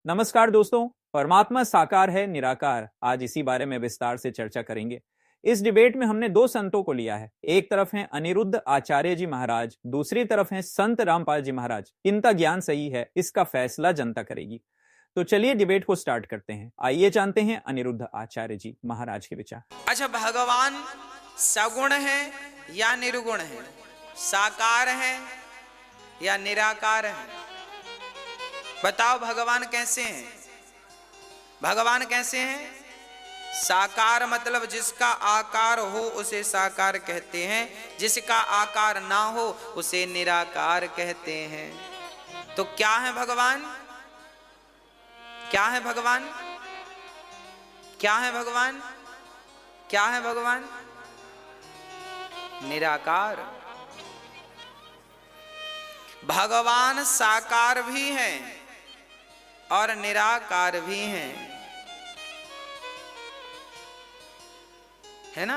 नमस्कार दोस्तों, परमात्मा साकार है निराकार। आज इसी बारे में विस्तार से चर्चा करेंगे। इस डिबेट में हमने दो संतों को लिया है। एक तरफ हैं अनिरुद्ध आचार्य जी महाराज, दूसरी तरफ हैं संत रामपाल जी महाराज। इनका ज्ञान सही है, इसका फैसला जनता करेगी। तो चलिए डिबेट को स्टार्ट करते हैं। आइए जानते हैं अनिरुद्ध आचार्य जी महाराज के विचार। अच्छा, भगवान सगुण है या निर्गुण है, साकार है या निराकार है? बताओ, भगवान कैसे हैं? भगवान कैसे हैं? साकार मतलब जिसका आकार हो उसे साकार कहते हैं, जिसका आकार ना हो उसे निराकार कहते हैं। तो क्या है भगवान? क्या है भगवान? क्या है भगवान? क्या है भगवान? निराकार। भगवान साकार भी हैं और निराकार भी हैं, है ना?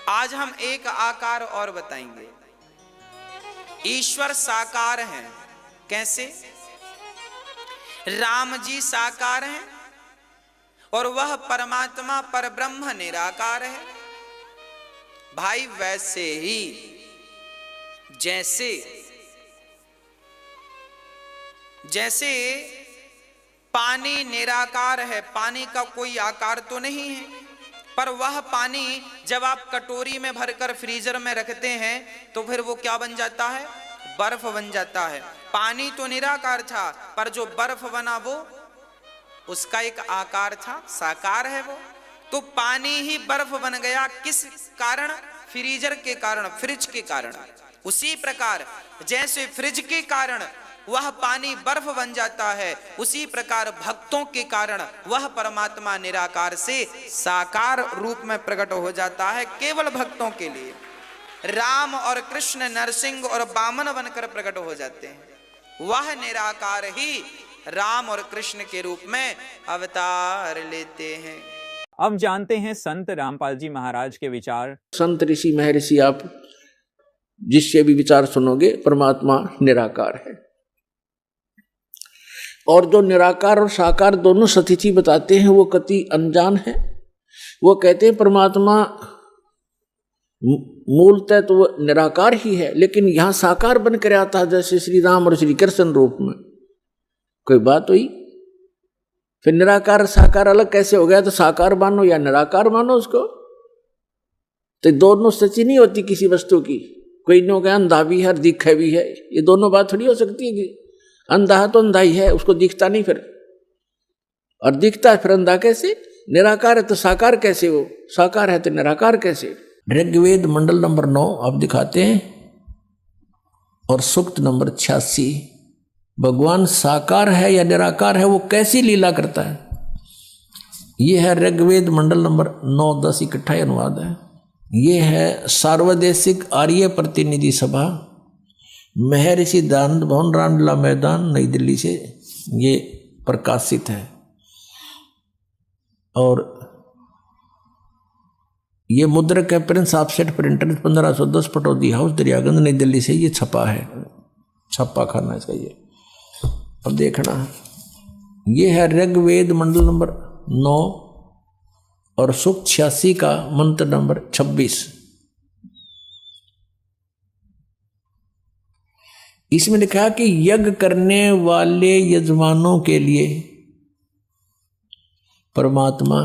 आज हम एक आकार और बताएंगे। ईश्वर साकार हैं। कैसे? राम जी साकार हैं और वह परमात्मा परब्रह्म निराकार है। भाई वैसे ही जैसे पानी निराकार है, पानी का कोई आकार तो नहीं है, पर वह पानी जब आप कटोरी में भरकर फ्रीजर में रखते हैं तो फिर वो क्या बन जाता है? बर्फ बन जाता है। पानी तो निराकार था, पर जो बर्फ बना वो उसका एक आकार था, साकार है वो। तो पानी ही बर्फ बन गया, किस कारण? फ्रीजर के कारण, फ्रिज के कारण। उसी प्रकार जैसे फ्रिज के कारण वह पानी बर्फ बन जाता है, उसी प्रकार भक्तों के कारण वह परमात्मा निराकार से साकार रूप में प्रकट हो जाता है, केवल भक्तों के लिए। राम और कृष्ण नरसिंह और वामन बनकर प्रकट हो जाते हैं। वह निराकार ही राम और कृष्ण के रूप में अवतार लेते हैं। अब जानते हैं संत रामपाल जी महाराज के विचार। संत ऋषि महर्षि आप जिससे भी विचार सुनोगे, परमात्मा निराकार है। और जो निराकार और साकार दोनों स्थिति बताते हैं वो कति अनजान है। वो कहते हैं परमात्मा मूलतः तो वो निराकार ही है, लेकिन यहां साकार बनकर आता है, जैसे श्री राम और श्री कृष्ण रूप में। कोई बात हुई? फिर निराकार साकार अलग कैसे हो गया? तो साकार मानो या निराकार मानो उसको। तो दोनों स्थिति नहीं होती किसी वस्तु की। कोई नो क्या अंधा भी है, दिखे भी है, ये दोनों बात थोड़ी हो सकती है कि अंधा है तो अंधा ही है, उसको दिखता नहीं फिर, और दिखता है फिर अंधा कैसे? निराकार है तो साकार कैसे? वो साकार है तो निराकार कैसे? ऋग्वेद मंडल नंबर 9 आप दिखाते हैं और सूक्त नंबर 86। भगवान साकार है या निराकार है, वो कैसी लीला करता है? ये है ऋग्वेद मंडल नंबर 9-10 इकट्ठा अनुवाद है। ये है सार्वदेशिक आर्य प्रतिनिधि सभा, महर्षि दयानंद भवन, रामलीला मैदान, नई दिल्ली से ये प्रकाशित है। और ये मुद्रक है Prince offset printer 1510 Pataudi house, Daryaganj, नई दिल्ली से ये छपा है। छप्पा खाना इसका ये। अब देखना, ये है ऋग्वेद मंडल नंबर 9 और सूक्त 86 का मंत्र नंबर 26। इसमें लिखा कि यज्ञ करने वाले यजमानों के लिए परमात्मा,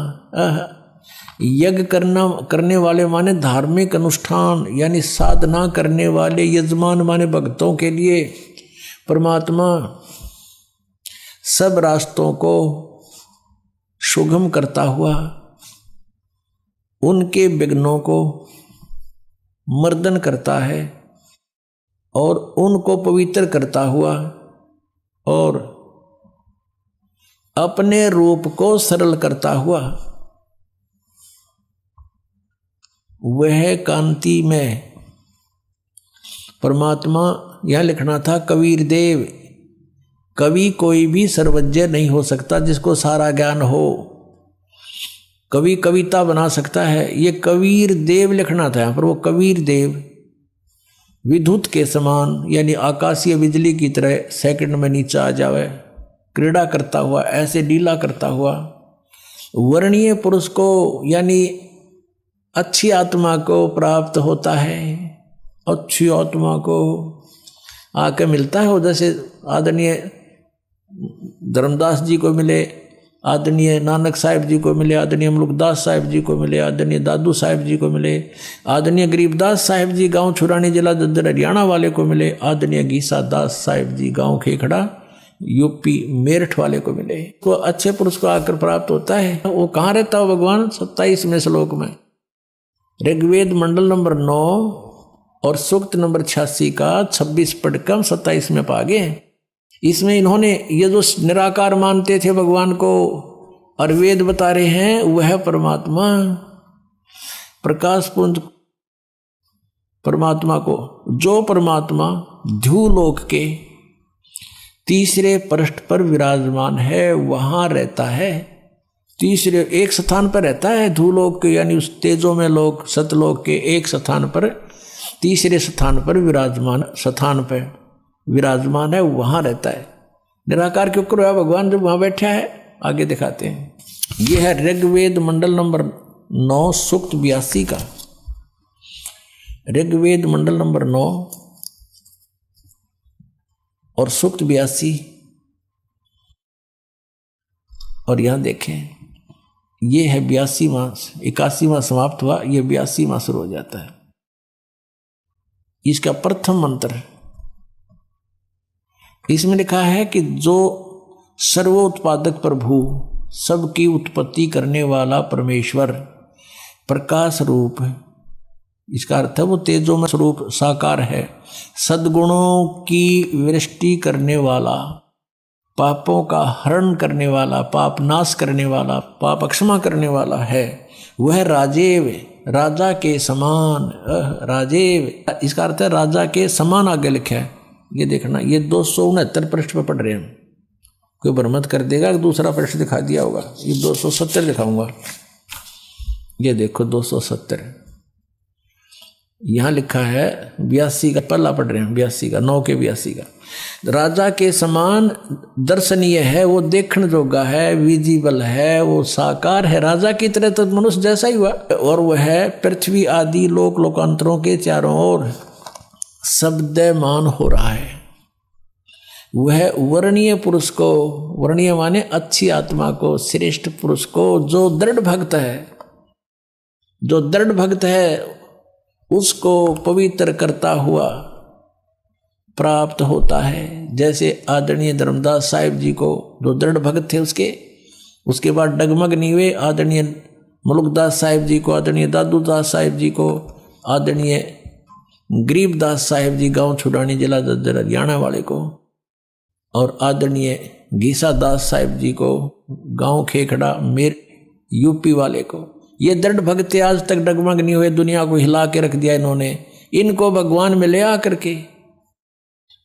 यज्ञ करने वाले माने धार्मिक अनुष्ठान यानी साधना करने वाले, यजमान माने भक्तों के लिए परमात्मा सब रास्तों को सुगम करता हुआ उनके विघ्नों को मर्दन करता है और उनको पवित्र करता हुआ और अपने रूप को सरल करता हुआ वह कांति में परमात्मा। यह लिखना था कबीर देव। कवि कोई भी सर्वज्ञ नहीं हो सकता जिसको सारा ज्ञान हो। कवि कविता बना सकता है, ये कबीर देव लिखना था यहाँ पर। वो कबीर देव विद्युत के समान यानी आकाशीय बिजली की तरह सेकंड में नीचे आ जावे, क्रीड़ा करता हुआ, ऐसे लीला करता हुआ वर्णीय पुरुष को यानी अच्छी आत्मा को प्राप्त होता है। अच्छी आत्मा को आके मिलता है वो, जैसे आदरणीय धर्मदास जी को मिले, आदरणीय नानक साहिब जी को मिले, आदरणीय मुलुकदास साहिब जी को मिले, आदरणीय दादू साहिब जी को मिले, आदरणीय गरीबदास साहिब जी गांव छुरानी जिला दद्दर हरियाणा वाले को मिले, आदरणीय गीसा दास साहिब जी गांव खेखड़ा यूपी मेरठ वाले को मिले। तो अच्छे पुरुष को आकर प्राप्त होता है। वो कहाँ रहता हो भगवान? 27वें श्लोक में, ऋग्वेद मंडल नंबर 9 और सूक्त नंबर 86 का 26 पढ़कर 27 में पागे। इसमें इन्होंने ये जो निराकार मानते थे भगवान को और वेद बता रहे हैं, वह परमात्मा प्रकाश पुंज परमात्मा को, जो परमात्मा ध्युलोक के तीसरे पृष्ठ पर विराजमान है, वहां रहता है। तीसरे एक स्थान पर रहता है ध्युलोक के, यानी उस तेजो में लोक सतलोक के एक स्थान पर, तीसरे स्थान पर विराजमान है, वहां रहता है। निराकार क्यों करो भगवान जब वहां बैठा है? आगे दिखाते हैं। यह है ऋग्वेद मंडल नंबर 9 सूक्त 82 का, ऋग्वेद मंडल नंबर 9 और सूक्त 82। और यहां देखें, ये है 82वां, 81वां समाप्त हुआ, ये 82वां शुरू हो जाता है। इसका प्रथम मंत्र, इसमें लिखा है कि जो सर्वोत्पादक प्रभु, सबकी उत्पत्ति करने वाला परमेश्वर, प्रकाश रूप, इसका अर्थ है वो तेजो में स्वरूप साकार है, सद्गुणों की वृष्टि करने वाला, पापों का हरण करने वाला, पाप नाश करने वाला, पाप क्षमा करने वाला है। वह राजेव, राजा के समान, राजेव इसका अर्थ है राजा के समान आगे लिखा है। ये देखना, ये 269 पृष्ठ पर पढ़ रहे हैं। कोई भ्रमत कर देगा कि दूसरा पृष्ठ दिखा दिया होगा। ये 270 दिखाऊंगा। ये देखो 270 यहां लिखा है। 82 का पल्ला पढ़ रहे हैं, 82 का 9 के 82 का। राजा के समान दर्शनीय है, वो देखने जोगा है, विजिबल है, वो साकार है, राजा की तरह तो मनुष्य जैसा ही हुआ। और वह है पृथ्वी आदि लोक लोकांतरों के चारों ओर शब्दमान हो रहा है। वह वर्णीय पुरुष को, वर्णीय माने अच्छी आत्मा को, श्रेष्ठ पुरुष को, जो दृढ़ भक्त है, जो दृढ़ भक्त है उसको पवित्र करता हुआ प्राप्त होता है। जैसे आदरणीय धर्मदास साहिब जी को, जो दृढ़ भक्त थे उसके बाद डगमग नीवे, आदरणीय मुलुकदास साहिब जी को, आदरणीय दादू दास साहिब जी को, आदरणीय गरीबदास साहिब जी गांव छुड़ानी जिला दद्दर हरियाणा वाले को, और आदरणीय गीसा दास साहिब जी को गांव खेखड़ा मेर यूपी वाले को। ये दृढ़ भक्त आज तक डगमग नहीं हुए, दुनिया को हिला के रख दिया इन्होंने। इनको भगवान में ले आकर के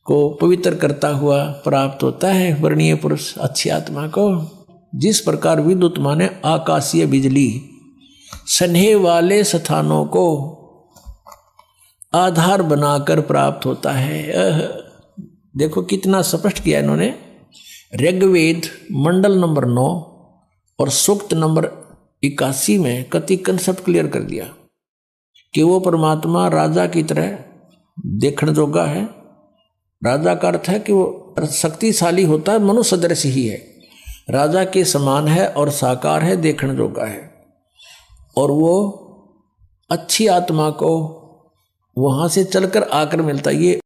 को पवित्र करता हुआ प्राप्त होता है वर्णीय पुरुष अच्छी आत्मा को। जिस प्रकार विद्युत माने आकाशीय बिजली सन्हे वाले स्थानों को आधार बनाकर प्राप्त होता है। देखो कितना स्पष्ट किया इन्होंने। ऋग्वेद मंडल नंबर 9 और सूक्त नंबर 81 में कति कंसेप्ट क्लियर कर दिया कि वो परमात्मा राजा की तरह देखने जोगा है। राजा का अर्थ है कि वो शक्तिशाली होता है, मनुष्य सदृश ही है, राजा के समान है और साकार है, देखने जोगा है। और वो अच्छी आत्मा को वहां से चलकर आकर मिलता है। ये